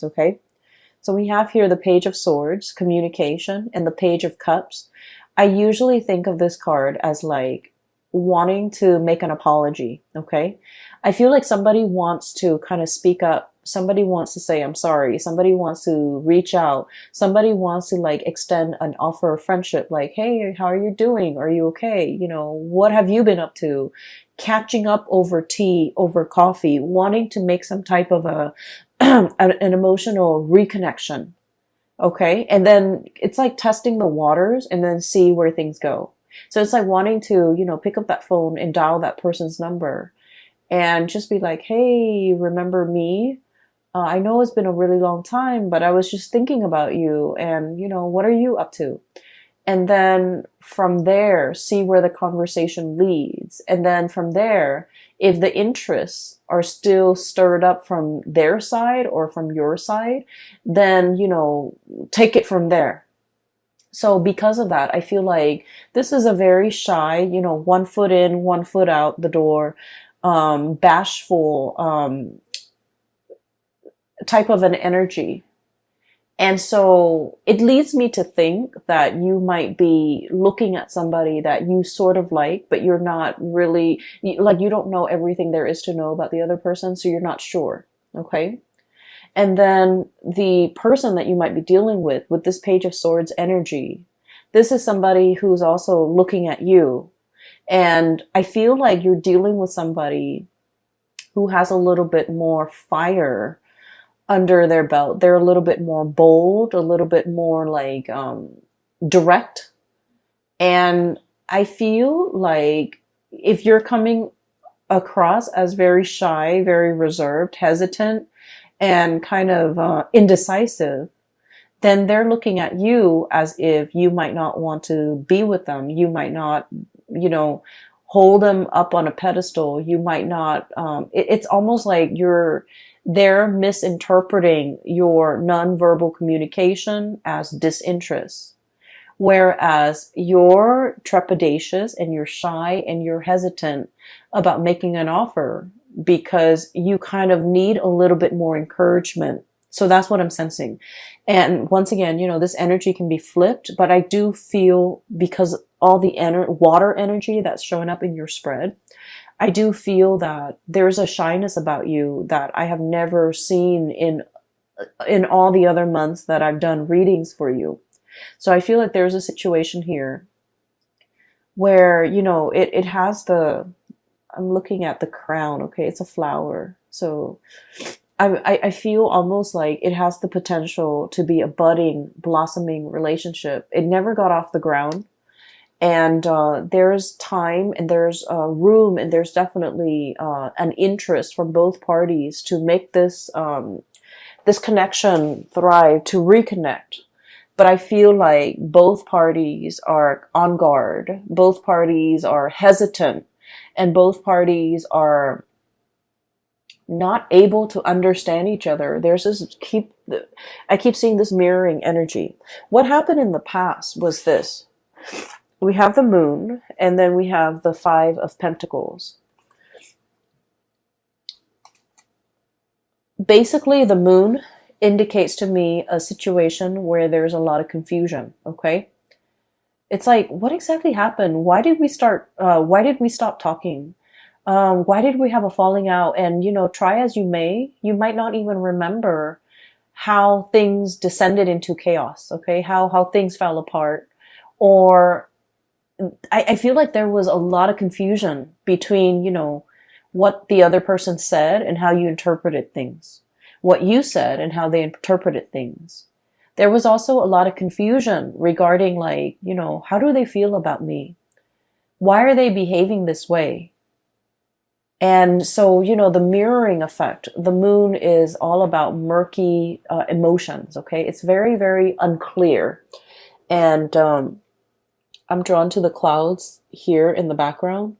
cards, okay? So we have here the Page of Swords, communication, and the Page of Cups. I usually think of this card as like wanting to make an apology, okay? I feel like somebody wants to kind of speak up. Somebody wants to say, I'm sorry. Somebody wants to reach out. Somebody wants to like extend an offer of friendship, like, hey, how are you doing? Are you okay? You know, what have you been up to? Catching up over tea, over coffee, wanting to make some type of a an emotional reconnection. Okay. And then it's like testing the waters and then see where things go. So it's like wanting to, you know, pick up that phone and dial that person's number and just be like, hey, remember me? I know it's been a really long time, but I was just thinking about you and, you know, what are you up to? And then from there, see where the conversation leads. And then from there, if the interests are still stirred up from their side or from your side, then, you know, take it from there. So because of that, I feel like this is a very shy, you know, 1 foot in, 1 foot out the door, bashful, type of an energy. And so it leads me to think that you might be looking at somebody that you sort of like, but you're not really, like, you don't know everything there is to know about the other person, so you're not sure. Okay? And then the person that you might be dealing with this Page of Swords energy, this is somebody who's also looking at you. And I feel like you're dealing with somebody who has a little bit more fire under their belt. They're a little bit more bold, a little bit more like direct. And I feel like if you're coming across as very shy, very reserved, hesitant, and kind of indecisive, then they're looking at you as if you might not want to be with them. You might not, you know, hold them up on a pedestal. You might not, it's almost like they're misinterpreting your nonverbal communication as disinterest. Whereas you're trepidatious and you're shy and you're hesitant about making an offer because you kind of need a little bit more encouragement. So that's what I'm sensing. And once again, you know, this energy can be flipped, but I do feel because all the water energy that's showing up in your spread, I do feel that there's a shyness about you that I have never seen in all the other months that I've done readings for you. So I feel like there's a situation here where, you know, it has I'm looking at the crown. Okay. It's a flower. So I feel almost like it has the potential to be a budding, blossoming relationship. It never got off the ground. And there's time and there's room and there's definitely an interest from both parties to make this this connection thrive, to reconnect. But I feel like both parties are on guard, both parties are hesitant, and both parties are not able to understand each other. There's this I keep seeing this mirroring energy. What happened in the past was this. We have the moon, and then we have the 5 of Pentacles. Basically, the moon indicates to me a situation where there's a lot of confusion, okay? It's like, what exactly happened? Why did we stop talking? Why did we have a falling out? And, you know, try as you may, you might not even remember how things descended into chaos, okay? How things fell apart. Or I feel like there was a lot of confusion between, you know, what the other person said and how you interpreted things. What you said and how they interpreted things. There was also a lot of confusion regarding, like, you know, how do they feel about me? Why are they behaving this way? And so, you know, the mirroring effect, the moon is all about murky emotions, okay? It's very, very unclear. And I'm drawn to the clouds here in the background.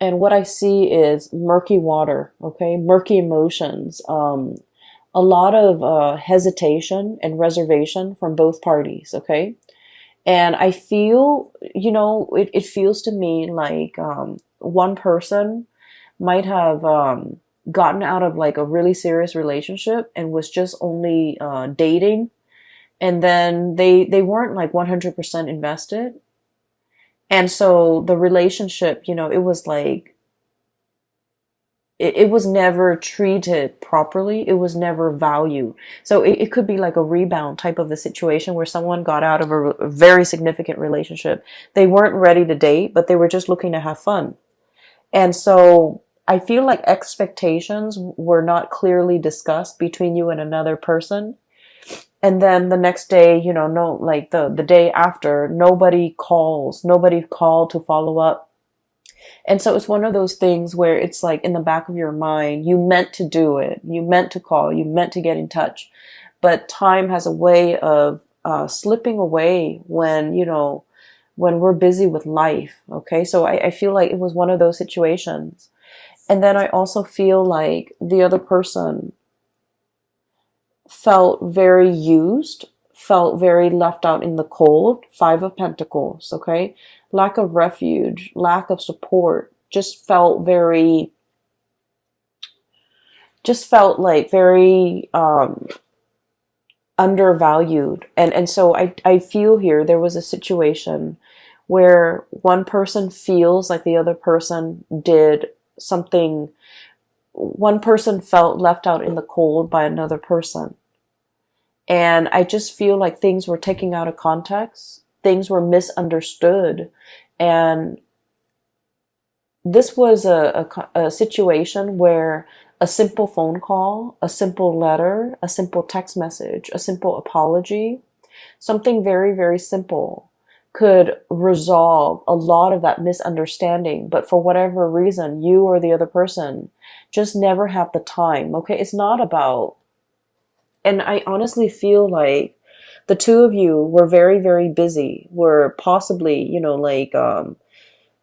And what I see is murky water, okay? Murky emotions. A lot of hesitation and reservation from both parties, okay? And I feel, you know, it feels to me like one person might have gotten out of like a really serious relationship and was just only dating, and then they weren't like 100% invested. And so the relationship, it was like it was never treated properly. It was never valued. So it could be like a rebound type of a situation where someone got out of a very significant relationship. They weren't ready to date, but they were just looking to have fun. And so I feel like expectations were not clearly discussed between you and another person. And then the next day, no, like the day after, nobody called to follow up. And so it's one of those things where it's like in the back of your mind, you meant to do it. You meant to call. You meant to get in touch. But time has a way of slipping away when we're busy with life. Okay. So I feel like it was one of those situations. And then I also feel like the other person felt very used, felt very left out in the cold. Five of Pentacles. Okay. Lack of refuge, lack of support, just felt like very undervalued. And so I feel here there was a situation where one person feels like the other person did something, one person felt left out in the cold by another person. And I just feel like things were taken out of context. Things were misunderstood. And this was a situation where a simple phone call, a simple letter, a simple text message, a simple apology, something very, very simple could resolve a lot of that misunderstanding. But for whatever reason, you or the other person just never have the time. Okay. It's not about, and I honestly feel like the two of you were very, very busy, were possibly,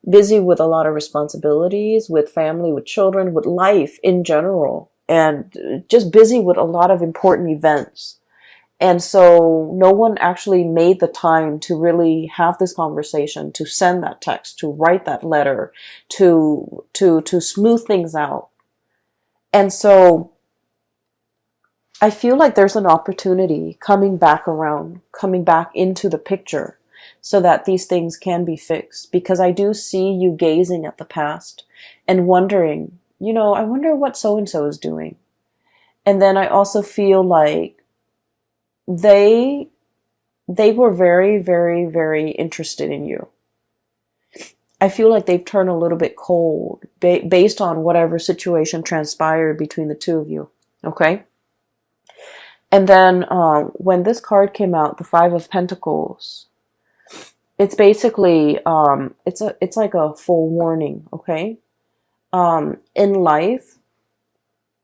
busy with a lot of responsibilities, with family, with children, with life in general, and just busy with a lot of important events. And so no one actually made the time to really have this conversation, to send that text, to write that letter, to smooth things out. And so I feel like there's an opportunity coming back around, coming back into the picture so that these things can be fixed. Because I do see you gazing at the past and wondering, I wonder what so-and-so is doing. And then I also feel like they were very, very, very interested in you. I feel like they've turned a little bit cold based on whatever situation transpired between the two of you. Okay? And then when this card came out, the Five of Pentacles, it's basically it's like a full warning. Okay, in life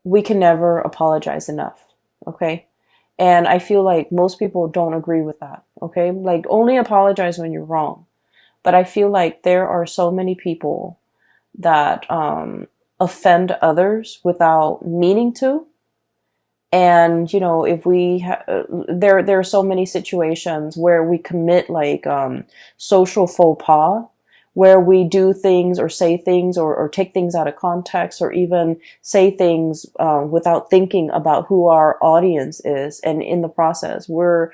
we can never apologize enough. Okay, and I feel like most people don't agree with that. Okay, like only apologize when you're wrong. But I feel like there are so many people that offend others without meaning to. And, if there are so many situations where we commit like social faux pas, where we do things or say things or take things out of context, or even say things without thinking about who our audience is. And in the process, we're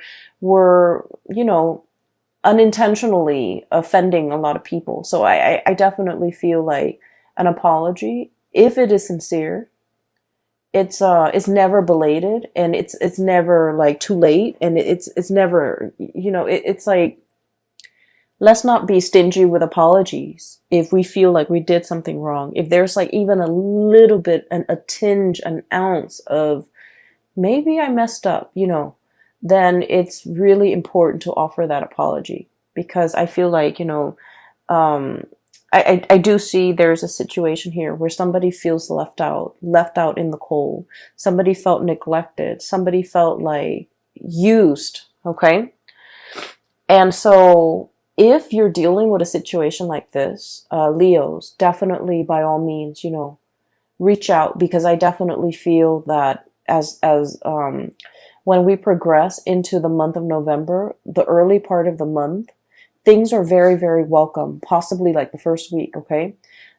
unintentionally offending a lot of people. So I definitely feel like an apology, if it is sincere, it's never belated, and it's never like too late, and it's never, it's like, let's not be stingy with apologies if we feel like we did something wrong. If there's like even a little bit, a tinge, an ounce of maybe I messed up, then it's really important to offer that apology. Because I feel like, I do see there's a situation here where somebody feels left out in the cold. Somebody felt neglected. Somebody felt like used. Okay. And so if you're dealing with a situation like this, Leos, definitely by all means, reach out, because I definitely feel that as when we progress into the month of November, the early part of the month, things are very, very welcome, possibly like the first week, okay?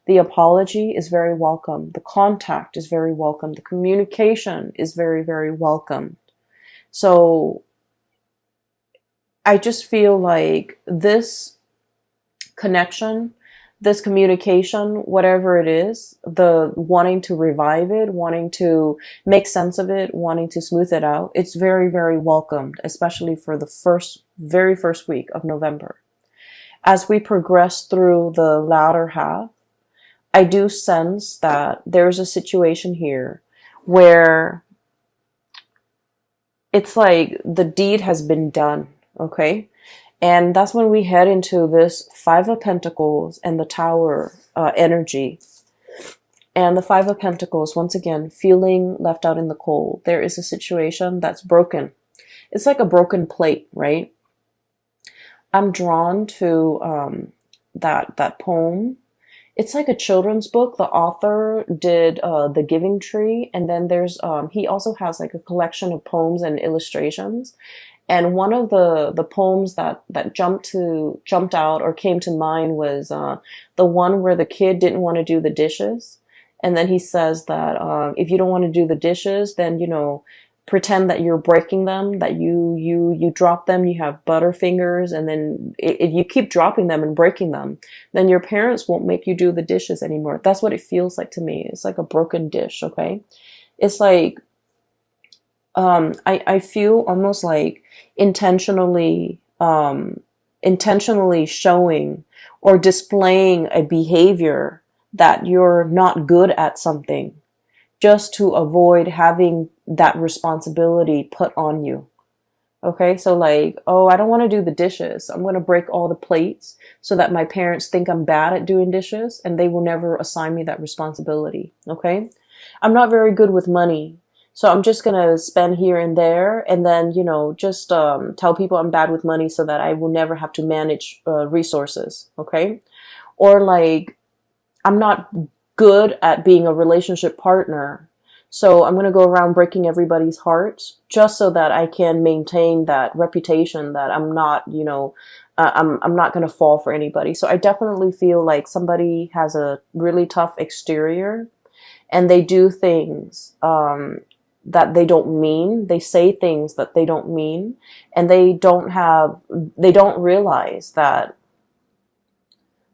The apology is very welcome. The contact is very welcome. The communication is very, very welcome. So I just feel like this connection, this communication, whatever it is, the wanting to revive it, wanting to make sense of it, wanting to smooth it out, it's very, very welcomed, especially for the very first week of November. As we progress through the latter half, I do sense that there's a situation here where it's like the deed has been done, okay? And that's when we head into this Five of Pentacles and the Tower energy. And the Five of Pentacles, once again, feeling left out in the cold. There is a situation that's broken. It's like a broken plate, right? I'm drawn to that poem. It's like a children's book. The author did The Giving Tree, and then there's he also has like a collection of poems and illustrations. And one of the poems that jumped out or came to mind was the one where the kid didn't want to do the dishes, and then he says that if you don't want to do the dishes, then pretend that you're breaking them, that you drop them, you have butter fingers, and then if you keep dropping them and breaking them, then your parents won't make you do the dishes anymore. That's what it feels like to me. It's like a broken dish, okay? It's like I feel almost like intentionally showing or displaying a behavior that you're not good at something, just to avoid having that responsibility put on you. Okay, so like, oh, I don't want to do the dishes. I'm going to break all the plates so that my parents think I'm bad at doing dishes and they will never assign me that responsibility. Okay, I'm not very good with money. So I'm just going to spend here and there and then, just tell people I'm bad with money so that I will never have to manage resources. Okay, or like, I'm not good at being a relationship partner. So I'm going to go around breaking everybody's hearts just so that I can maintain that reputation that I'm not, I'm not going to fall for anybody. So I definitely feel like somebody has a really tough exterior and they do things that they don't mean. They say things that they don't mean, and they don't realize that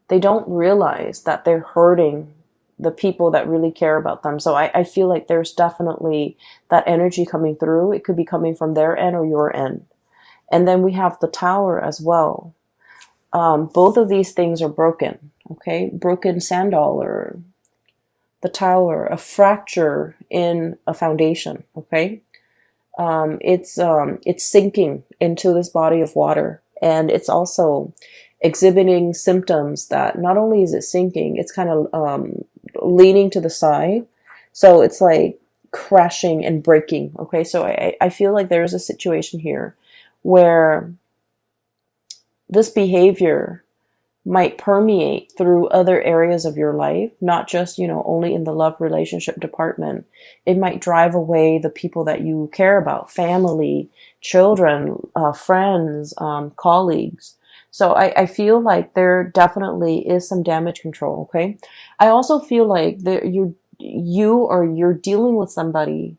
they're hurting the people that really care about them. So I feel like there's definitely that energy coming through. It could be coming from their end or your end. And then we have the Tower as well. Both of these things are broken. Okay, broken sand dollar, the Tower, a fracture in a foundation. Okay, it's sinking into this body of water, and it's also exhibiting symptoms that not only is it sinking, it's kind of leaning to the side. So it's like crashing and breaking. Okay, so I feel like there's a situation here where this behavior might permeate through other areas of your life, not just, only in the love relationship department. It might drive away the people that you care about, family, children, friends, colleagues. So I feel like there definitely is some damage control, okay? I also feel like you're dealing with somebody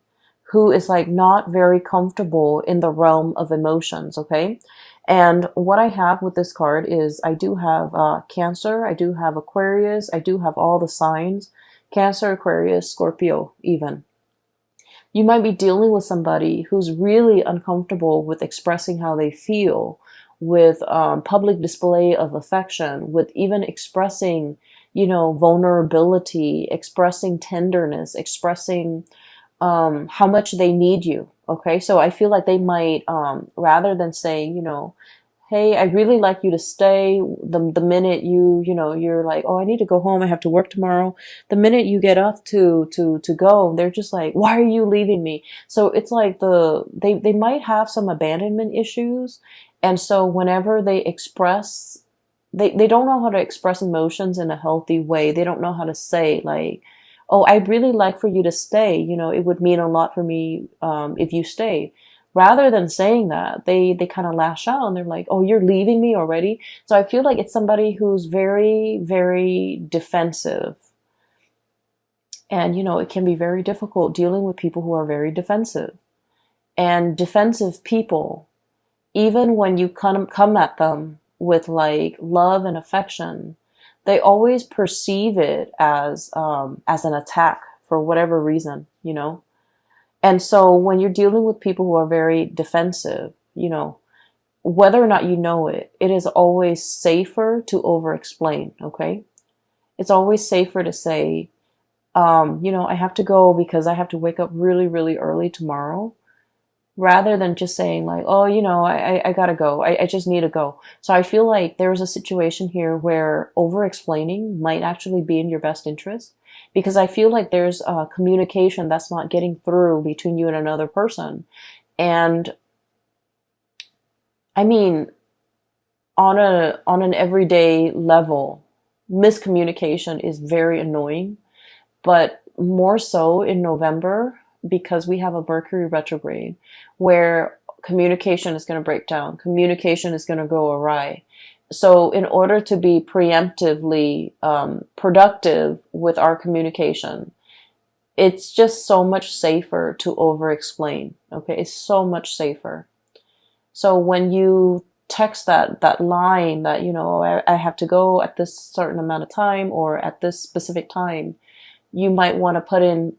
who is like not very comfortable in the realm of emotions, okay? And what I have with this card is I do have Cancer, I do have Aquarius, I do have all the signs, Cancer, Aquarius, Scorpio even. You might be dealing with somebody who's really uncomfortable with expressing how they feel, with public display of affection, with even expressing, vulnerability, expressing tenderness, expressing how much they need you. Okay, so I feel like they might, rather than saying, hey, I really like you to stay, the minute you're like, oh, I need to go home, I have to work tomorrow. The minute you get up to go, they're just like, why are you leaving me? So it's like they might have some abandonment issues. And so whenever they express, they don't know how to express emotions in a healthy way. They don't know how to say like, oh, I'd really like for you to stay. It would mean a lot for me if you stay. Rather than saying that, they kind of lash out and they're like, oh, you're leaving me already? So I feel like it's somebody who's very, very defensive. And, it can be very difficult dealing with people who are very defensive. And defensive people, even when you come at them with like love and affection, they always perceive it as an attack for whatever reason, And so when you're dealing with people who are very defensive, whether or not you know it, it is always safer to over explain, okay? It's always safer to say, I have to go because I have to wake up really, really early tomorrow, rather than just saying like, oh, I gotta go. I just need to go. So I feel like there's a situation here where over explaining might actually be in your best interest, because I feel like there's communication that's not getting through between you and another person. And I mean, on an everyday level, miscommunication is very annoying, but more so in November, because we have a Mercury retrograde where communication is going to break down, communication is going to go awry. So in order to be preemptively productive with our communication, it's just so much safer to over explain. Okay, it's so much safer. So when you text that line that, I have to go at this certain amount of time or at this specific time, you might want to put in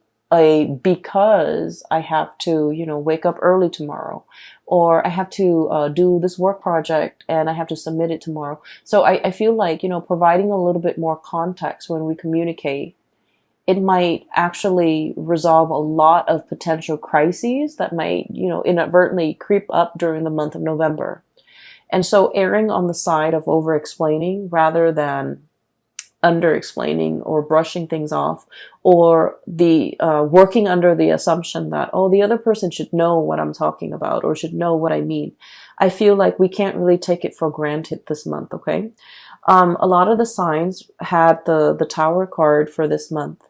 because I have to, wake up early tomorrow, or I have to do this work project and I have to submit it tomorrow. So I feel like, providing a little bit more context when we communicate, it might actually resolve a lot of potential crises that might, inadvertently creep up during the month of November. And so erring on the side of over explaining rather than under explaining or brushing things off, or the working under the assumption that, oh, the other person should know what I'm talking about or should know what I mean. I feel like we can't really take it for granted this month. Okay. A lot of the signs had the Tower card for this month.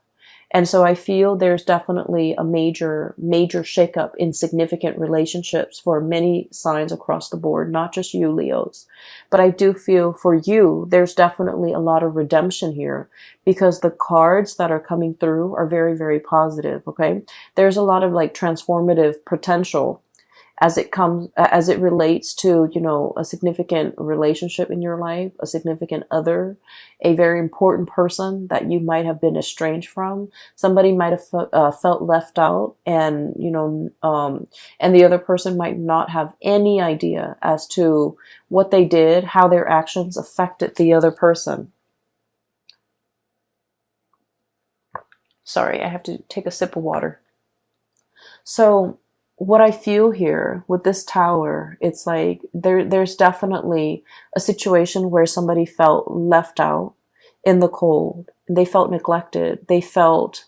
And so I feel there's definitely a major shakeup in significant relationships for many signs across the board, not just you, Leos. But I do feel for you, there's definitely a lot of redemption here, because the cards that are coming through are very, very positive. Okay. There's a lot of like transformative potential as it relates to, a significant relationship in your life, a significant other, a very important person that you might have been estranged from. Somebody might have felt left out, and, and the other person might not have any idea as to what they did, how their actions affected the other person. Sorry, I have to take a sip of water. So, what I feel here with this Tower, it's like there's definitely a situation where somebody felt left out in the cold. They felt neglected. They felt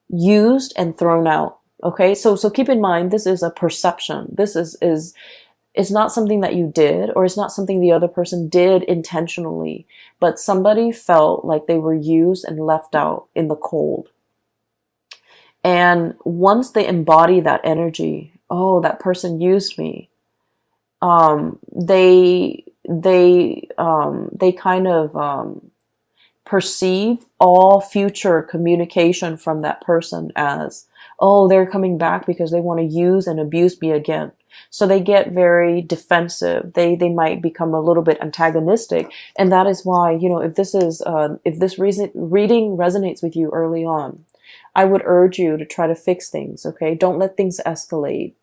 used and thrown out. Okay, so keep in mind, this is a perception. This is it's not something that you did, or it's not something the other person did intentionally, but somebody felt like they were used and left out in the cold. And once they embody that energy, oh, that person used me. They kind of perceive all future communication from that person as, oh, they're coming back because they want to use and abuse me again. So they get very defensive. They might become a little bit antagonistic, and that is why, if this reading resonates with you early on, I would urge you to try to fix things, okay? Don't let things escalate.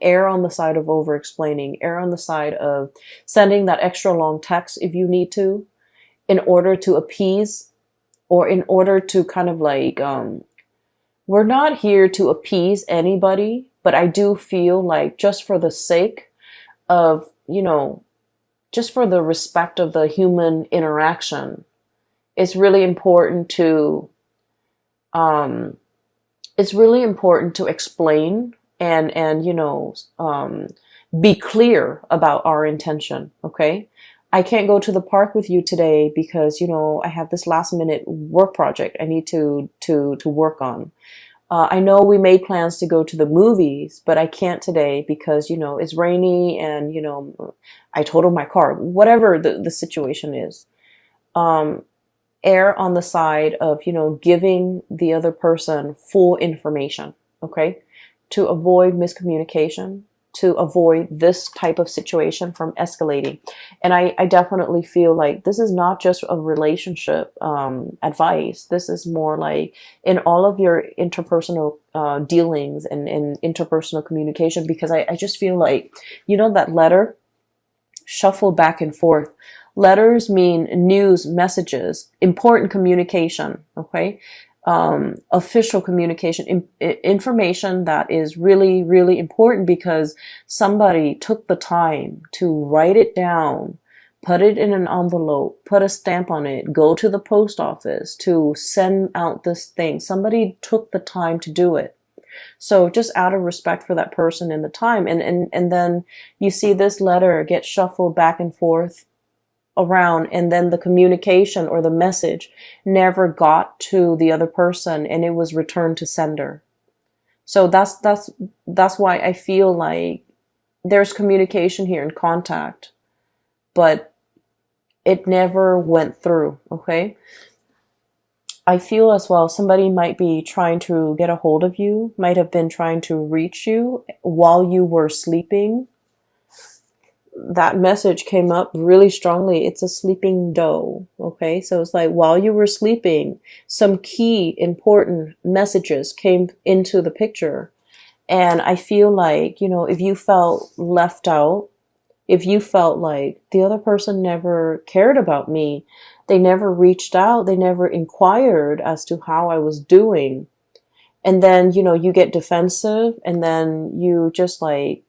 Err on the side of over-explaining. Err on the side of sending that extra long text if you need to, in order to appease, or in order to kind of like, we're not here to appease anybody, but I do feel like just for the sake of, just for the respect of the human interaction, it's really important to explain and be clear about our intention. Okay. I can't go to the park with you today because, I have this last minute work project I need to work on. I know we made plans to go to the movies, but I can't today because, it's rainy and, I totaled my car, whatever the situation is. err on the side of, giving the other person full information, okay? To avoid miscommunication, to avoid this type of situation from escalating. And I definitely feel like this is not just a relationship advice. This is more like in all of your interpersonal dealings and interpersonal communication, because I just feel like, that letter shuffle back and forth. Letters mean news, messages, important communication, okay? Official communication, information that is really, really important because somebody took the time to write it down, put it in an envelope, put a stamp on it, go to the post office to send out this thing. Somebody took the time to do it. So just out of respect for that person and the time. And then you see this letter get shuffled back and forth around, and then the communication or the message never got to the other person and it was returned to sender. So that's why I feel like there's communication here and contact, but it never went through, okay? I feel as well somebody might be trying to get a hold of you, might have been trying to reach you while you were sleeping. That message came up really strongly. It's a sleeping doe, okay? So it's like while you were sleeping, some key important messages came into the picture. And I feel like, if you felt left out, if you felt like the other person never cared about me, they never reached out, they never inquired as to how I was doing. And then, you get defensive, and then you just like